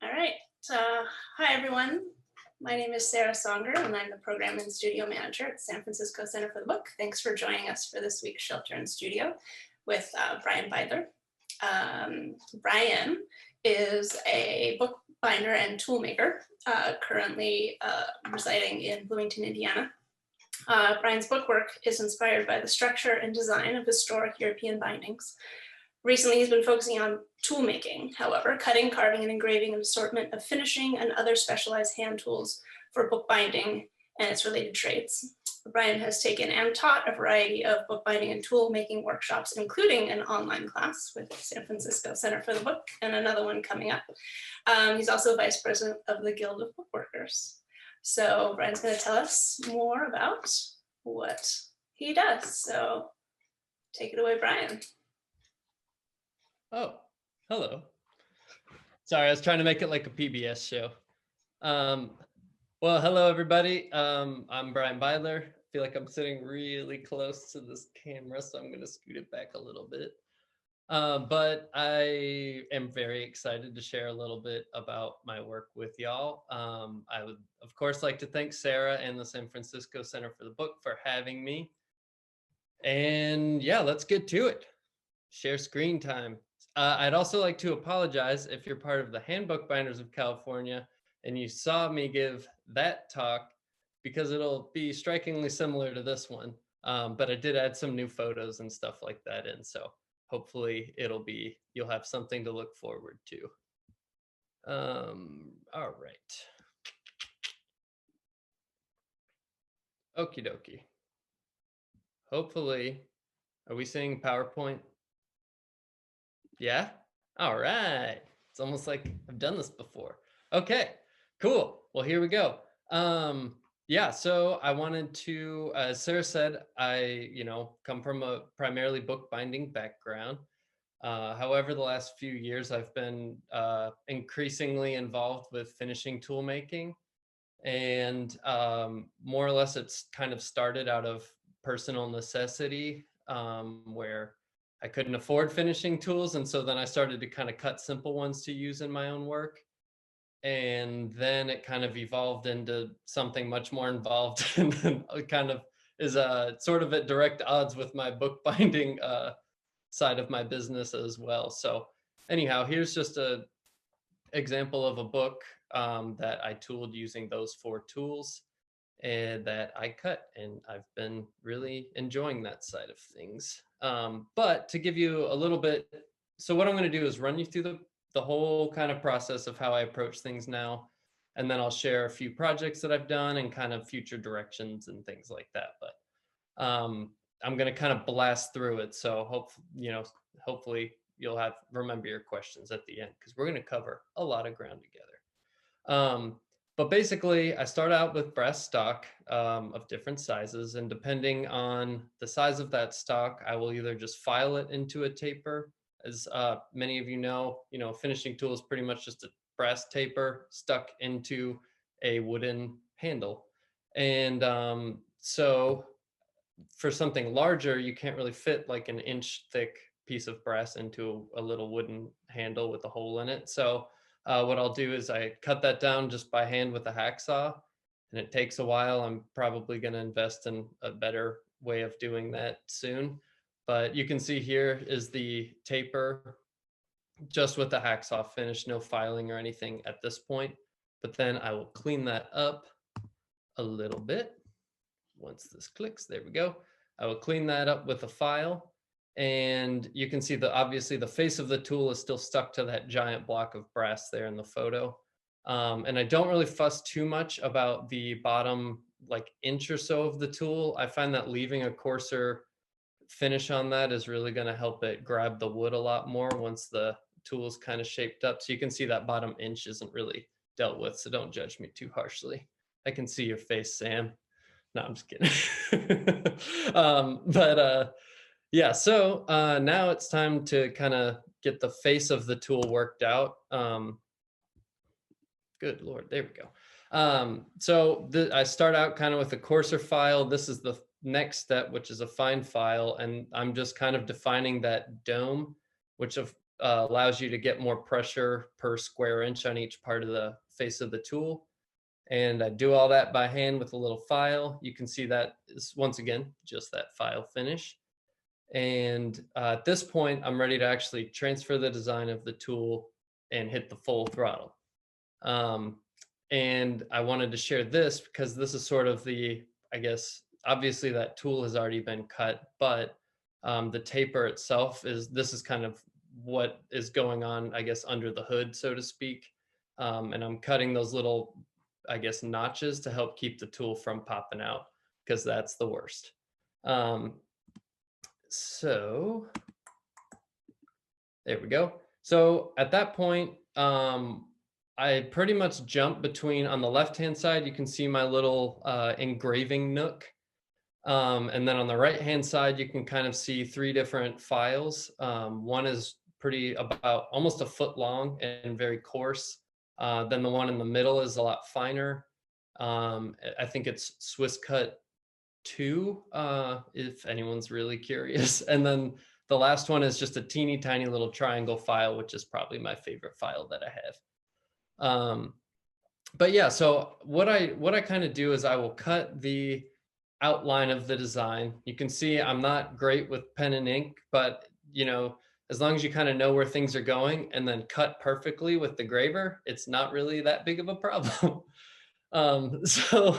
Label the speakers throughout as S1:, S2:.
S1: All right. Hi, everyone. My name is Sarah Songer, and I'm the Program and Studio Manager at San Francisco Center for the Book. Thanks for joining us for this week's Shelter in Studio with Brien Beidler. Brien is a bookbinder and toolmaker, currently residing in Bloomington, Indiana. Brien's book work is inspired by the structure and design of historic European bindings. Recently, he's been focusing on tool making, however, cutting, carving, and engraving, an assortment of finishing and other specialized hand tools for bookbinding and its related trades. Brien has taken and taught a variety of bookbinding and tool making workshops, including an online class with San Francisco Center for the Book and another one coming up. He's also vice president of the Guild of Bookworkers. So Brien's going to tell us more about what he does. So take it away, Brien.
S2: Oh, hello. Sorry, I was trying to make it like a PBS show. Well, hello, everybody. I'm Brien Beidler. I feel like I'm sitting really close to this camera, so I'm going to scoot it back a little bit. But I am very excited to share a little bit about my work with y'all. I would, of course, like to thank Sarah and the San Francisco Center for the Book for having me. And yeah, let's get to it. Share screen time. I'd also like to apologize if you're part of the Handbook Binders of California and you saw me give that talk, because it'll be strikingly similar to this one. But I did add some new photos and stuff like that in. So hopefully you'll have something to look forward to. All right. Okie dokie. Hopefully, are we seeing PowerPoint? Yeah? All right. It's almost like I've done this before. Okay, cool. Well, here we go. Yeah, so I wanted to, as Sarah said, I, come from a primarily bookbinding background. However, the last few years I've been increasingly involved with finishing tool making. And more or less it's kind of started out of personal necessity, where I couldn't afford finishing tools. And so then I started to kind of cut simple ones to use in my own work. And then it kind of evolved into something much more involved and it kind of is sort of at direct odds with my bookbinding side of my business as well. So anyhow, here's just a example of a book that I tooled using those 4 tools and that I cut, and I've been really enjoying that side of things. But to give you a little bit, so what I'm going to do is run you through the whole kind of process of how I approach things now, and then I'll share a few projects that I've done and kind of future directions and things like that. But I'm going to kind of blast through it, so hopefully you'll remember your questions at the end, because we're going to cover a lot of ground together. But basically, I start out with brass stock of different sizes, and depending on the size of that stock, I will either just file it into a taper. As many of you know, a finishing tool is pretty much just a brass taper stuck into a wooden handle. And so for something larger, you can't really fit like an inch thick piece of brass into a little wooden handle with a hole in it. So what I'll do is I cut that down just by hand with a hacksaw, and it takes a while. I'm probably going to invest in a better way of doing that soon. But you can see here is the taper just with the hacksaw finish, no filing or anything at this point. But then I will clean that up a little bit. Once this clicks, there we go. I will clean that up with a file. And you can see obviously the face of the tool is still stuck to that giant block of brass there in the photo. And I don't really fuss too much about the bottom like inch or so of the tool. I find that leaving a coarser finish on that is really going to help it grab the wood a lot more once the tool is kind of shaped up. So you can see that bottom inch isn't really dealt with, so don't judge me too harshly. I can see your face, Sam. No, I'm just kidding. Yeah, so now it's time to kind of get the face of the tool worked out. Good Lord, there we go. So I start out kind of with a coarser file. This is the next step, which is a fine file. And I'm just kind of defining that dome, which allows you to get more pressure per square inch on each part of the face of the tool. And I do all that by hand with a little file. You can see that is, once again, just that file finish. And at this point, I'm ready to actually transfer the design of the tool and hit the full throttle. Um, and I wanted to share this because this is sort of the, I guess, obviously that tool has already been cut, but the taper itself this is kind of what is going on, I guess, under the hood, so to speak. And I'm cutting those little, I guess, notches to help keep the tool from popping out, because that's the worst. So there we go. So at that point, I pretty much jump between, on the left-hand side, you can see my little engraving nook. And then on the right-hand side, you can kind of see three different files. One is about almost a foot long and very coarse. Then the one in the middle is a lot finer. I think it's Swiss Cut 2, if anyone's really curious. And then the last one is just a teeny tiny little triangle file, which is probably my favorite file that I have. But yeah, so what I kind of do is I will cut the outline of the design. You can see I'm not great with pen and ink, but as long as you kind of know where things are going and then cut perfectly with the graver, it's not really that big of a problem. So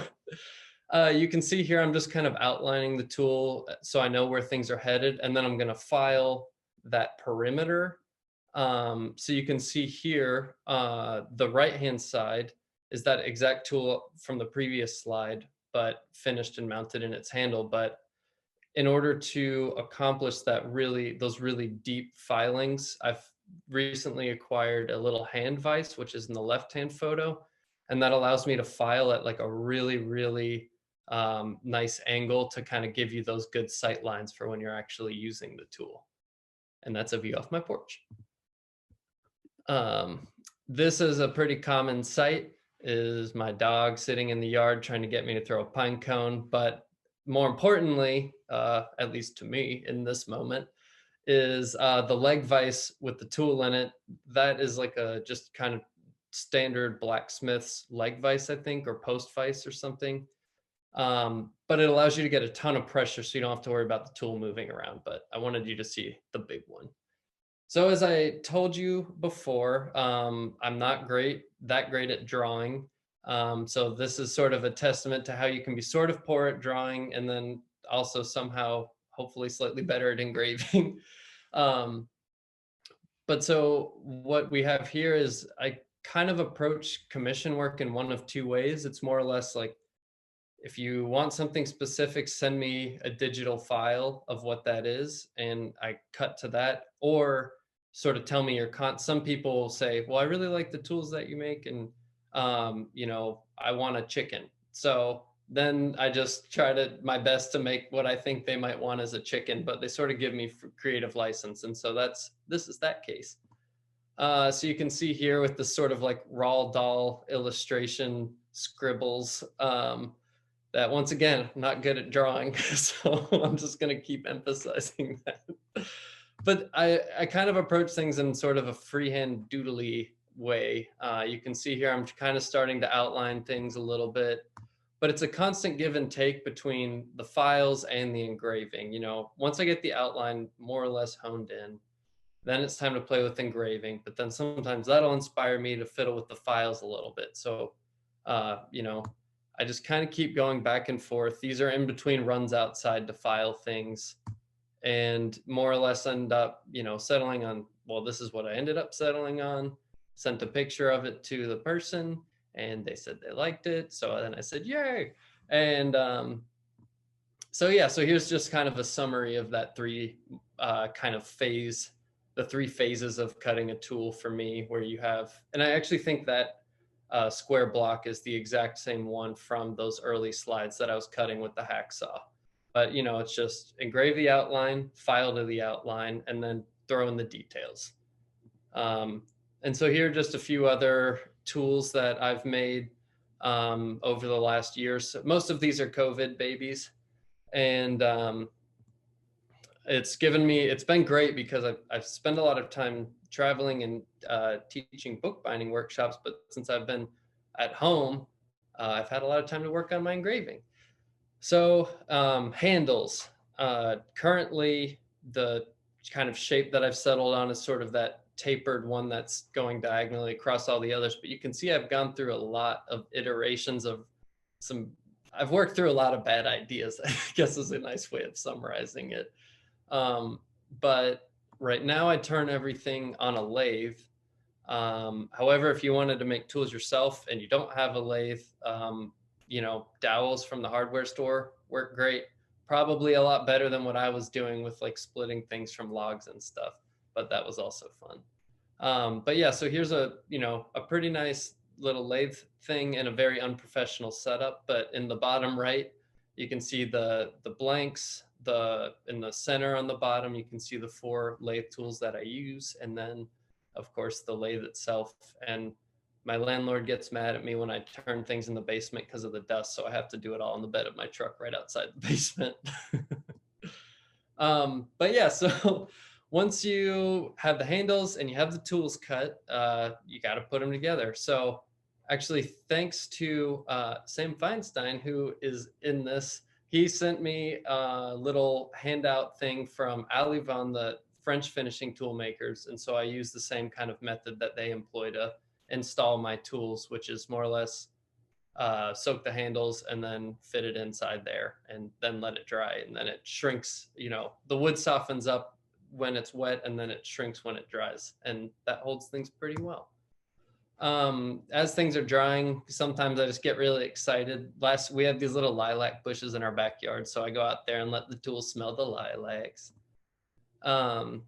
S2: you can see here, I'm just kind of outlining the tool so I know where things are headed, and then I'm going to file that perimeter. So you can see here, the right-hand side is that exact tool from the previous slide, but finished and mounted in its handle. But in order to accomplish those really deep filings, I've recently acquired a little hand vise, which is in the left-hand photo. And that allows me to file at like a really, really nice angle to kind of give you those good sight lines for when you're actually using the tool. And that's a view off my porch. This is a pretty common sight, is my dog sitting in the yard trying to get me to throw a pine cone. But more importantly, at least to me in this moment, is the leg vise with the tool in it. That is like a just kind of standard blacksmith's leg vise, I think, or post vise or something. But it allows you to get a ton of pressure so you don't have to worry about the tool moving around. But I wanted you to see the big one. So as I told you before, I'm not that great at drawing. So this is sort of a testament to how you can be sort of poor at drawing and then also somehow, hopefully slightly better at engraving. But so what we have here is I kind of approach commission work in one of two ways. It's more or less like, if you want something specific, send me a digital file of what that is, and I cut to that. Or sort of tell me some people will say, well, I really like the tools that you make, and I want a chicken. So then I just try my best to make what I think they might want as a chicken, but they sort of give me creative license. And so this is that case. So you can see here with this sort of like Roald Dahl illustration scribbles, that once again, I'm not good at drawing, so I'm just going to keep emphasizing that. But I kind of approach things in sort of a freehand doodly way. You can see here, I'm kind of starting to outline things a little bit, but it's a constant give and take between the files and the engraving. Once I get the outline more or less honed in, then it's time to play with engraving. But then sometimes that'll inspire me to fiddle with the files a little bit. So, I just kind of keep going back and forth. These are in between runs outside to file things, and more or less end up, settling on, well, this is what I ended up settling on. Sent a picture of it to the person and they said they liked it. So then I said, yay. And so here's just kind of a summary of that the three phases of cutting a tool for me, where you have, and I actually think that square block is the exact same one from those early slides that I was cutting with the hacksaw. But it's just engrave the outline, file to the outline, and then throw in the details. And so here are just a few other tools that I've made over the last year. So most of these are COVID babies. And it's been great because I've spent a lot of time traveling and teaching bookbinding workshops, but since I've been at home, I've had a lot of time to work on my engraving. So handles, currently the kind of shape that I've settled on is sort of that tapered one that's going diagonally across all the others, but you can see I've gone through a lot of iterations of some, I've worked through a lot of bad ideas, I guess is a nice way of summarizing it. But right now I turn everything on a lathe. However, if you wanted to make tools yourself and you don't have a lathe, you know, dowels from the hardware store work great. Probably a lot better than what I was doing with like splitting things from logs and stuff, but that was also fun. But yeah, so here's a, you know, a pretty nice little lathe thing in a very unprofessional setup, but in the bottom right, you can see the blanks, in the center on the bottom, you can see the 4 lathe tools that I use, and then of course the lathe itself. And my landlord gets mad at me when I turn things in the basement because of the dust, so I have to do it all in the bed of my truck right outside the basement. But yeah, so once you have the handles and you have the tools cut, you got to put them together. So actually, thanks to Sam Feinstein, who is in this, he sent me a little handout thing from Alivon, the French finishing tool makers. And so I use the same kind of method that they employ to install my tools, which is more or less soak the handles and then fit it inside there and then let it dry. And then it shrinks, you know, the wood softens up when it's wet and then it shrinks when it dries. And that holds things pretty well. As things are drying, sometimes I just get really excited. We have these little lilac bushes in our backyard. So I go out there and let the tools smell the lilacs. And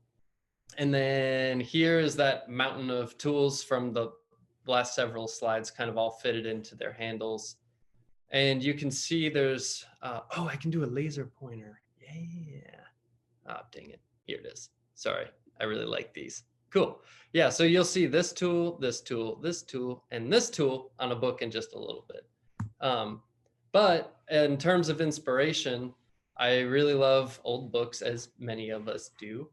S2: then here's that mountain of tools from the last several slides kind of all fitted into their handles. And you can see there's, oh, I can do a laser pointer. Yeah. Oh, dang it. Here it is. Sorry. I really like these. Cool. Yeah. So you'll see this tool, this tool, this tool, and this tool on a book in just a little bit. But in terms of inspiration, I really love old books, as many of us do.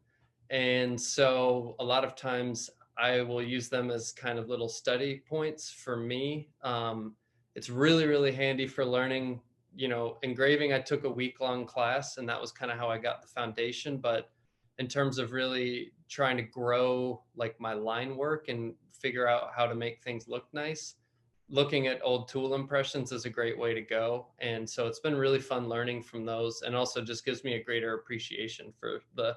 S2: And so a lot of times I will use them as kind of little study points for me. It's really, really handy for learning, you know, engraving. I took a week-long class and that was kind of how I got the foundation. But in terms of really trying to grow like my line work and figure out how to make things look nice, looking at old tool impressions is a great way to go. And so it's been really fun learning from those, and also just gives me a greater appreciation for the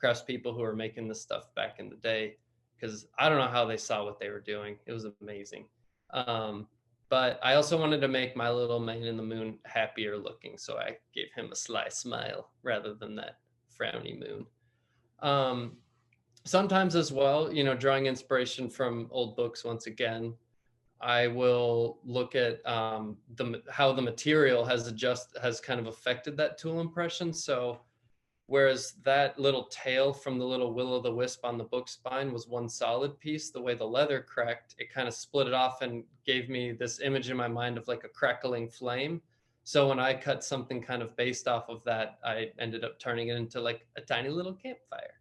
S2: craftspeople who are making this stuff back in the day, because I don't know how they saw what they were doing. It was amazing. But I also wanted to make my little man in the moon happier looking, so I gave him a sly smile rather than that frowny moon. Sometimes as well, you know, drawing inspiration from old books once again, I will look at how the material has kind of affected that tool impression. So whereas that little tail from the little will-o'-the-wisp on the book spine was one solid piece, the way the leather cracked, it kind of split it off and gave me this image in my mind of like a crackling flame. So when I cut something kind of based off of that, I ended up turning it into like a tiny little campfire.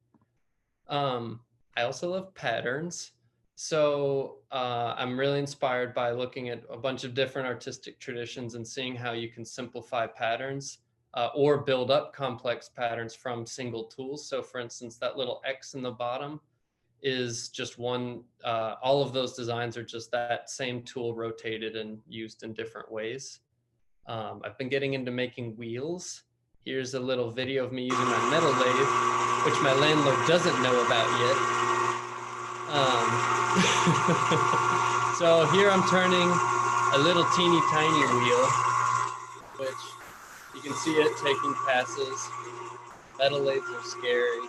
S2: I also love patterns. So I'm really inspired by looking at a bunch of different artistic traditions and seeing how you can simplify patterns or build up complex patterns from single tools. So for instance, that little X in the bottom is just one, all of those designs are just that same tool rotated and used in different ways. I've been getting into making wheels. Here's a little video of me using my metal lathe, which my landlord doesn't know about yet. So here I'm turning a little teeny tiny wheel, which you can see it taking passes. Metal lathes are scary.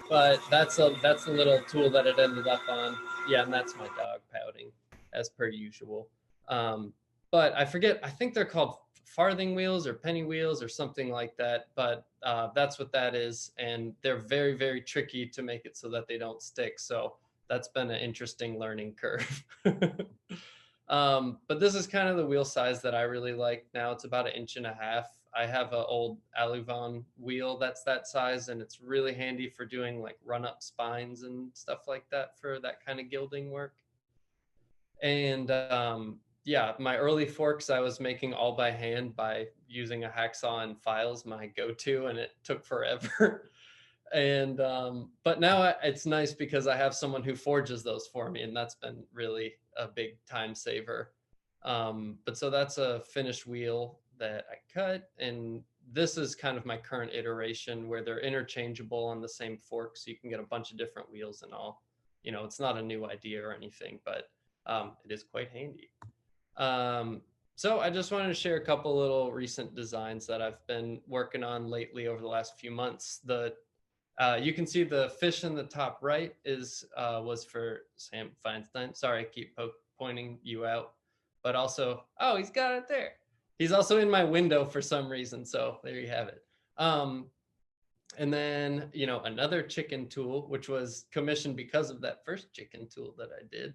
S2: But that's a little tool that it ended up on. Yeah, and that's my dog pouting, as per usual. But I forget, I think they're called farthing wheels or penny wheels or something like that. But that's what that is. And they're very, very tricky to make it so that they don't stick. So that's been an interesting learning curve. But this is kind of the wheel size that I really like now. It's about 1.5 inches. I have an old Aluvon wheel that's that size, and it's really handy for doing like run up spines and stuff like that for that kind of gilding work. And yeah, my early forks I was making all by hand by using a hacksaw and files, my go-to, and it took forever. And but now it's nice because I have someone who forges those for me, and that's been really a big time saver. But so that's a finished wheel that I cut, and this is kind of my current iteration where they're interchangeable on the same fork, so you can get a bunch of different wheels and all. You know, it's not a new idea or anything, but it is quite handy. So I just wanted to share a couple little recent designs that I've been working on lately over the last few months. You can see the fish in the top right is was for Sam Feinstein. Sorry, I keep pointing you out, but also, oh, he's got it there. He's also in my window for some reason, so there you have it. And then, you know, another chicken tool, which was commissioned because of that first chicken tool that I did.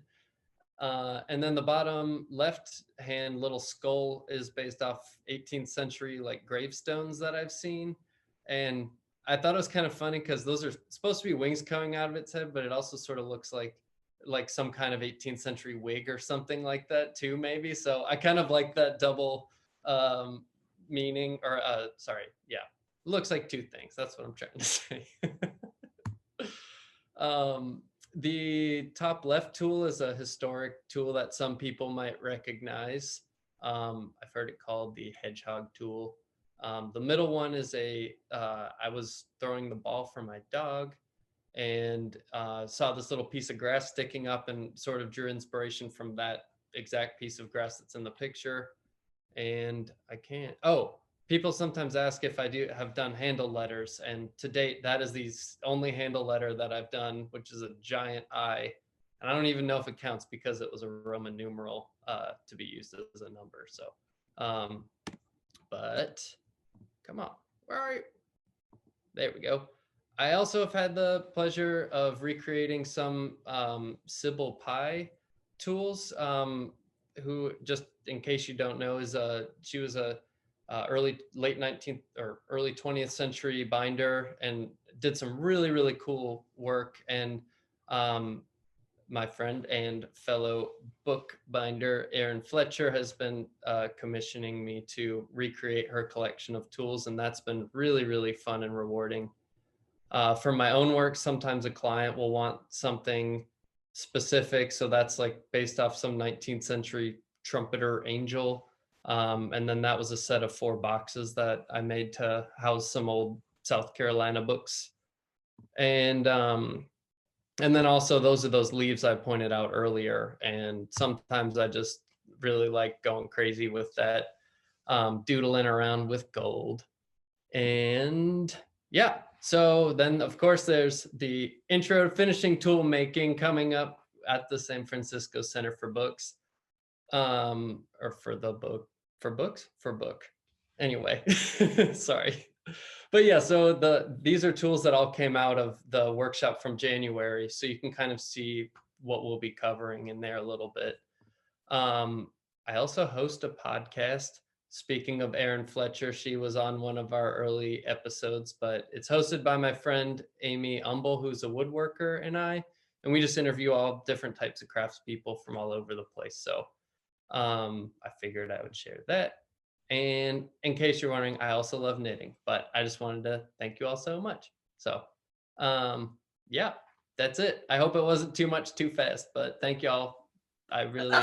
S2: And then the bottom left hand little skull is based off 18th century like gravestones that I've seen. And I thought it was kind of funny because those are supposed to be wings coming out of its head, but it also sort of looks like some kind of 18th century wig or something like that too, maybe. So I kind of like that double meaning, or sorry, yeah, looks like two things. That's what I'm trying to say. The top left tool is a historic tool that some people might recognize. I've heard it called the hedgehog tool. The middle one is I was throwing the ball for my dog and saw this little piece of grass sticking up and sort of drew inspiration from that exact piece of grass that's in the picture. And people sometimes ask if I have done handle letters, and to date, that is the only handle letter that I've done, which is a giant I. And I don't even know if it counts because it was a Roman numeral to be used as a number. So, but come on, where are you? There we go. I also have had the pleasure of recreating some Sybil Pye tools, who, just in case you don't know, she was a late 19th or early 20th century binder and did some really, really cool work. And my friend and fellow bookbinder, Erin Fletcher, has been commissioning me to recreate her collection of tools. And that's been really, really fun and rewarding. For my own work, sometimes a client will want something specific. So that's like based off some 19th century trumpeter angel. And then that was a set of 4 boxes that I made to house some old South Carolina books. And then also those are those leaves I pointed out earlier. And sometimes I just really like going crazy with that, doodling around with gold. And yeah, so then of course there's the intro to finishing tool making coming up at the San Francisco Center for Books, or for the book, for book. Anyway, sorry. But yeah, so these are tools that all came out of the workshop from January, so you can kind of see what we'll be covering in there a little bit. I also host a podcast. Speaking of Erin Fletcher, she was on one of our early episodes, but it's hosted by my friend Amy Umble, who's a woodworker, and we just interview all different types of craftspeople from all over the place. So I figured I would share that. And in case you're wondering, I also love knitting, but I just wanted to thank you all so much. So yeah, that's it. I hope it wasn't too much too fast, but thank you all. I really,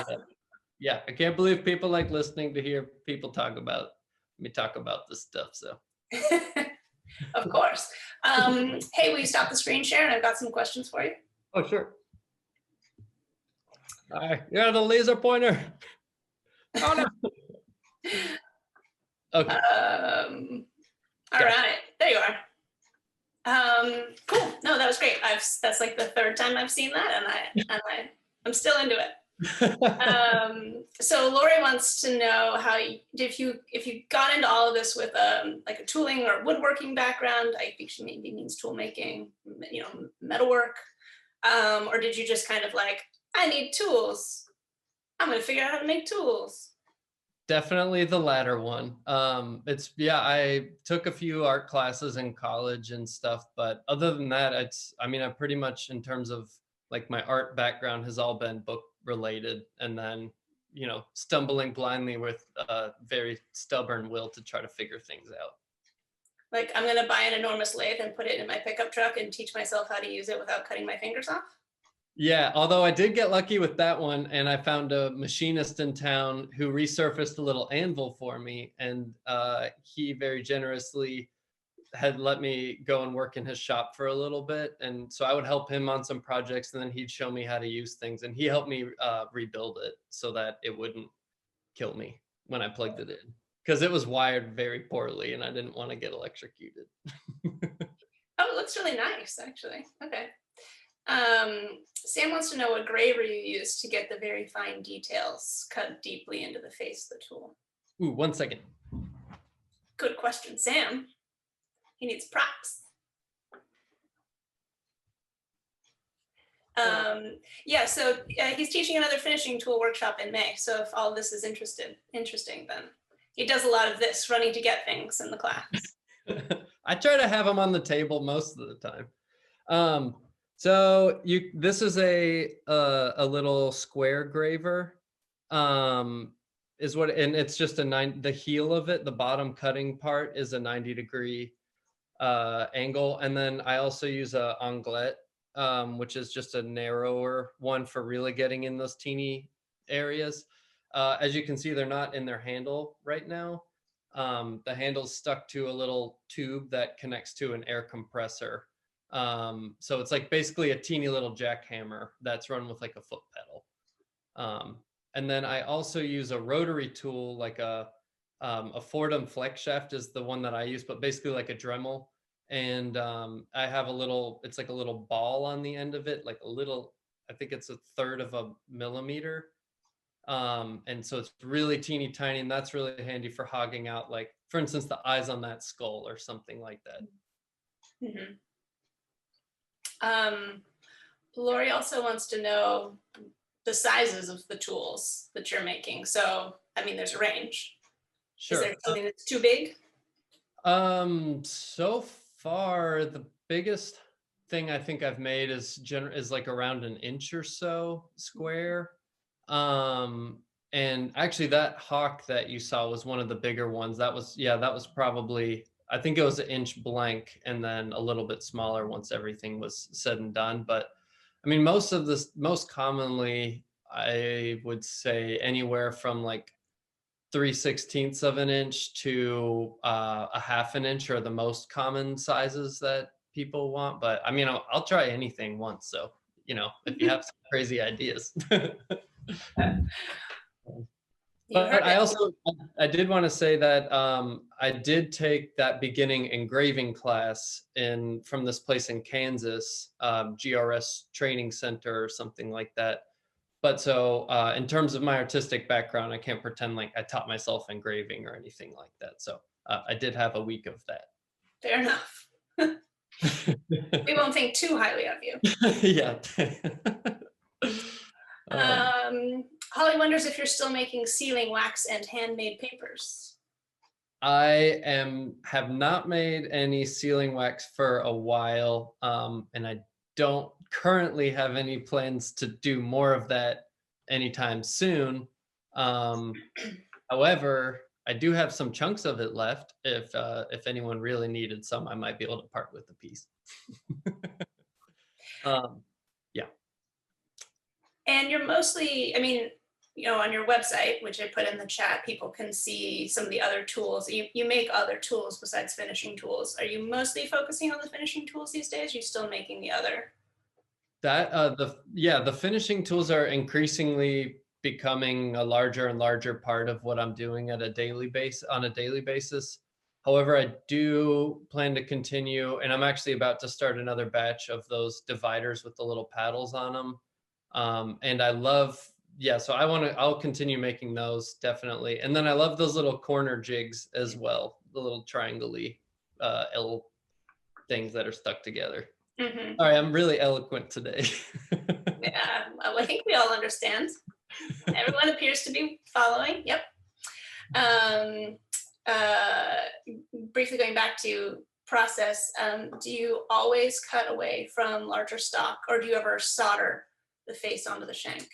S2: yeah, I can't believe people like listening to hear people talk about me talk about this stuff. So
S1: Of course. Hey, will you stop the screen share? And I've got some questions for you.
S2: Oh, sure. All right, yeah, the laser pointer. Oh no. Okay.
S1: All right, there you are. Cool. No, that was great. That's like the 3rd time I've seen that, and I'm still into it. So Lori wants to know if you got into all of this with like a tooling or woodworking background. I think she maybe means tool making, metalwork, or did you just kind of like, I need tools, I'm going to figure out how to make tools?
S2: Definitely the latter one. It's yeah, I took a few art classes in college and stuff, but other than that, I mean, I pretty much in terms of like my art background has all been book related, and then stumbling blindly with a very stubborn will to try to figure things out.
S1: Like, I'm gonna buy an enormous lathe and put it in my pickup truck and teach myself how to use it without cutting my fingers off.
S2: Yeah, although I did get lucky with that one, and I found a machinist in town who resurfaced a little anvil for me, and he very generously had let me go and work in his shop for a little bit, and so I would help him on some projects, and then he'd show me how to use things, and he helped me rebuild it so that it wouldn't kill me when I plugged it in, because it was wired very poorly, and I didn't want to get electrocuted.
S1: Oh, it looks really nice, actually. Okay. Sam wants to know what graver you use to get the very fine details cut deeply into the face of the tool.
S2: Ooh, 1 second.
S1: Good question, Sam. He needs props. Yeah, so he's teaching another finishing tool workshop in May. So if all this is interesting, then he does a lot of this, running to get things in the class.
S2: I try to have them on the table most of the time. So this is a little square graver, is what, and it's just the heel of it, the bottom cutting part is a 90-degree angle, and then I also use a onglet, which is just a narrower one for really getting in those teeny areas. As you can see, they're not in their handle right now. The handle's stuck to a little tube that connects to an air compressor. So it's like basically a teeny little jackhammer that's run with like a foot pedal. And then I also use a rotary tool, like a Fordham flex shaft is the one that I use, but basically like a Dremel. And I have it's like a little ball on the end of it, like a little, I think it's 1/3 of a millimeter. And so it's really teeny tiny, and that's really handy for hogging out, like, for instance, the eyes on that skull or something like that.
S1: Mm-hmm. Lori also wants to know the sizes of the tools that you're making. So, I mean, there's a range.
S2: Sure.
S1: Is there something that's too big?
S2: So far, the biggest thing I think I've made is like around 1 inch or so square. And actually that hawk that you saw was one of the bigger ones. That was probably, I think it was 1 inch blank, and then a little bit smaller once everything was said and done. But I mean, most commonly, I would say anywhere from like 3/16 of an inch to a 1/2 inch are the most common sizes that people want. But I mean, I'll try anything once. So, if you have some crazy ideas. But I did want to say that I did take that beginning engraving class from this place in Kansas, GRS Training Center or something like that. But so in terms of my artistic background, I can't pretend like I taught myself engraving or anything like that. So I did have a week of that.
S1: Fair enough. We won't think too highly of you.
S2: Yeah.
S1: Holly wonders if you're still making sealing wax and handmade papers.
S2: I have not made any sealing wax for a while, and I don't currently have any plans to do more of that anytime soon. However, I do have some chunks of it left. If anyone really needed some, I might be able to part with a piece. Yeah.
S1: And you're mostly, I mean, on your website, which I put in the chat, people can see some of the other tools. You make other tools besides finishing tools. Are you mostly focusing on the finishing tools these days? Are you still making the other?
S2: The finishing tools are increasingly becoming a larger and larger part of what I'm doing on a daily basis. However, I do plan to continue, and I'm actually about to start another batch of those dividers with the little paddles on them. And I love, so I'll continue making those, definitely. And then I love those little corner jigs as well, the little triangle-y L things that are stuck together.
S1: Mm-hmm.
S2: Sorry, I'm really eloquent today.
S1: Yeah, well, I think we all understand. Everyone appears to be following. Yep. Um, uh, Briefly going back to process, do you always cut away from larger stock, or do you ever solder the face onto the shank?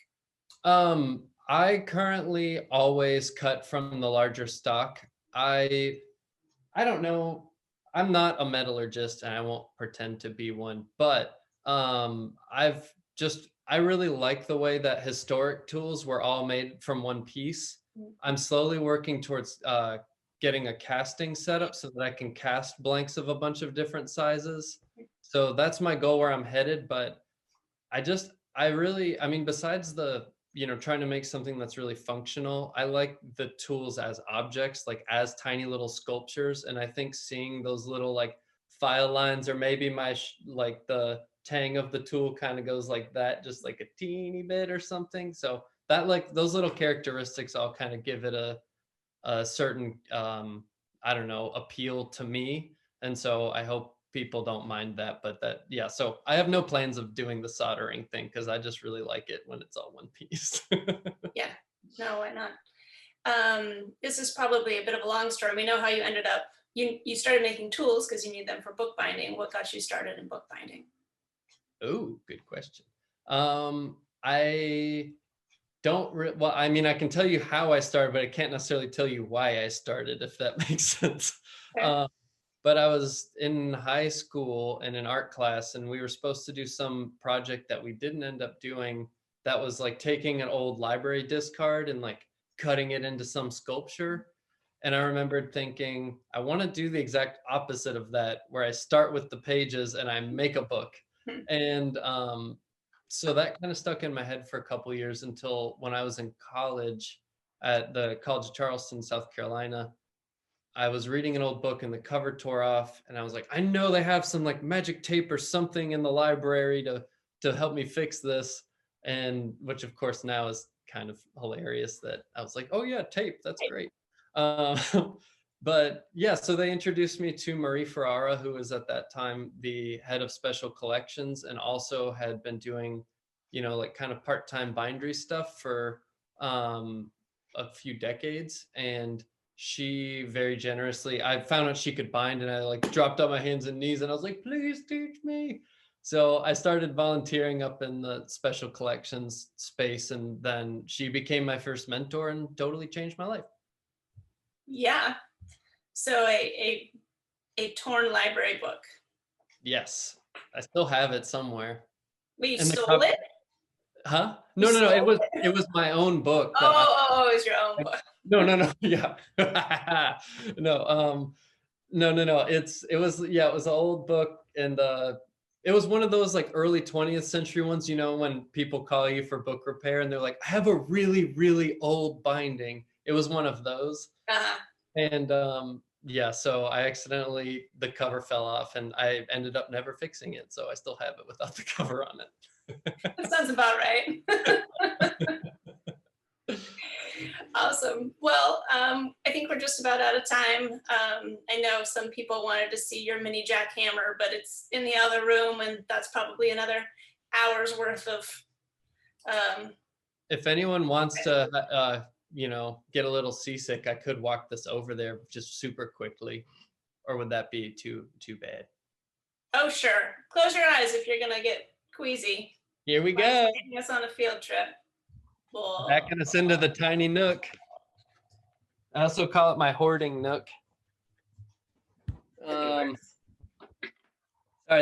S2: I currently always cut from the larger stock. I don't know. I'm not a metallurgist and I won't pretend to be one, but I really like the way that historic tools were all made from one piece. I'm slowly working towards getting a casting setup so that I can cast blanks of a bunch of different sizes. So that's my goal where I'm headed, but I mean, besides the, trying to make something that's really functional, I like the tools as objects, like as tiny little sculptures. And I think seeing those little like file lines, or maybe like the tang of the tool kind of goes like that, just like a teeny bit or something. So that, like, those little characteristics all kind of give it a certain, I don't know, appeal to me. And so I hope people don't mind that. But yeah, so I have no plans of doing the soldering thing because I just really like it when it's all one piece.
S1: Yeah, no, why not? This is probably a bit of a long story. We know how you ended up, you started making tools because you need them for bookbinding. What got you started in bookbinding?
S2: Oh, good question. I well, I mean, I can tell you how I started, but I can't necessarily tell you why I started, if that makes sense.
S1: Okay.
S2: But I was in high school in an art class, and we were supposed to do some project that we didn't end up doing. That was like taking an old library discard and like cutting it into some sculpture. And I remembered thinking, I want to do the exact opposite of that, where I start with the pages and I make a book. And so that kind of stuck in my head for a couple of years until when I was in college at the College of Charleston, South Carolina. I was reading an old book and the cover tore off, and I was like, I know they have some like magic tape or something in the library to help me fix this. And which of course now is kind of hilarious that I was like, oh yeah, tape, that's great. Uh, but yeah, so they introduced me to Marie Ferrara, who was at that time the head of special collections and also had been doing, like kind of part-time bindery stuff for a few decades. And she very generously, I found out she could bind, and I like dropped on my hands and knees and I was like, please teach me. So I started volunteering up in the special collections space, and then she became my first mentor and totally changed my life.
S1: Yeah. So a torn library book.
S2: Yes, I still have it somewhere.
S1: Wait, you
S2: And the
S1: stole it?
S2: Huh? No, no, no. It was my own book that
S1: Oh, it's your own book.
S2: no, no, no. Yeah. No, no, no, no. It was, yeah, it was an old book, and it was one of those like early 20th century ones, when people call you for book repair and they're like, I have a really, really old binding. It was one of those.
S1: Uh-huh.
S2: And yeah, so the cover fell off and I ended up never fixing it. So I still have it without the cover on it.
S1: That sounds about right. Awesome. Well, I think we're just about out of time. I know some people wanted to see your mini jackhammer, but it's in the other room, and that's probably another hour's worth of.
S2: If anyone wants to, get a little seasick, I could walk this over there just super quickly, or would that be too bad?
S1: Oh, sure. Close your eyes if you're gonna get queasy.
S2: Here we go.
S1: Taking us on a field trip. Whoa.
S2: Backing us into the tiny nook. I also call it my hoarding nook. Sorry,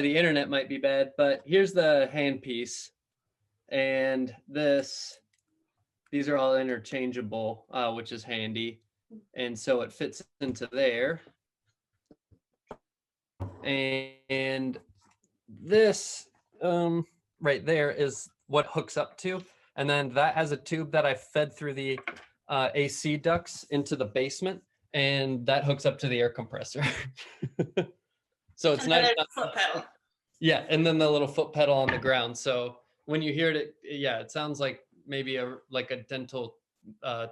S2: the internet might be bad, but here's the handpiece. And these are all interchangeable, which is handy. And so it fits into there. And this right there is what hooks up to. And then that has a tube that I fed through the AC ducts into the basement, and that hooks up to the air compressor. So it's nice.
S1: Foot pedal.
S2: Yeah, and then the little foot pedal on the ground. So when you hear it, yeah, it sounds like maybe a dental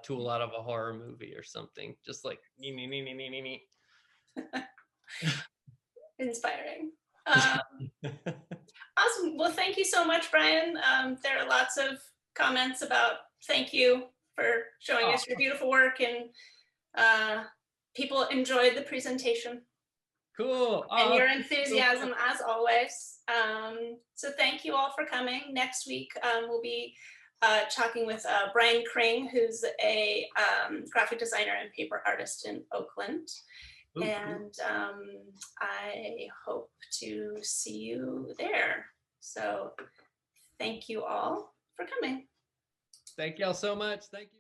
S2: tool out of a horror movie or something. Just like nee, nee, nee, nee, nee, nee.
S1: Inspiring. Awesome. Well, thank you so much, Brien. There are lots of comments about thank you for showing us your beautiful work, and People enjoyed the presentation
S2: Cool.
S1: and your
S2: Thank you so much.
S1: enthusiasm as always. So thank you all for coming. Next week, we'll be talking with Brian Kring, who's a graphic designer and paper artist in Oakland.
S2: Ooh,
S1: And I hope to see you there. So thank you all for coming.
S2: thank y'all so much. Thank you.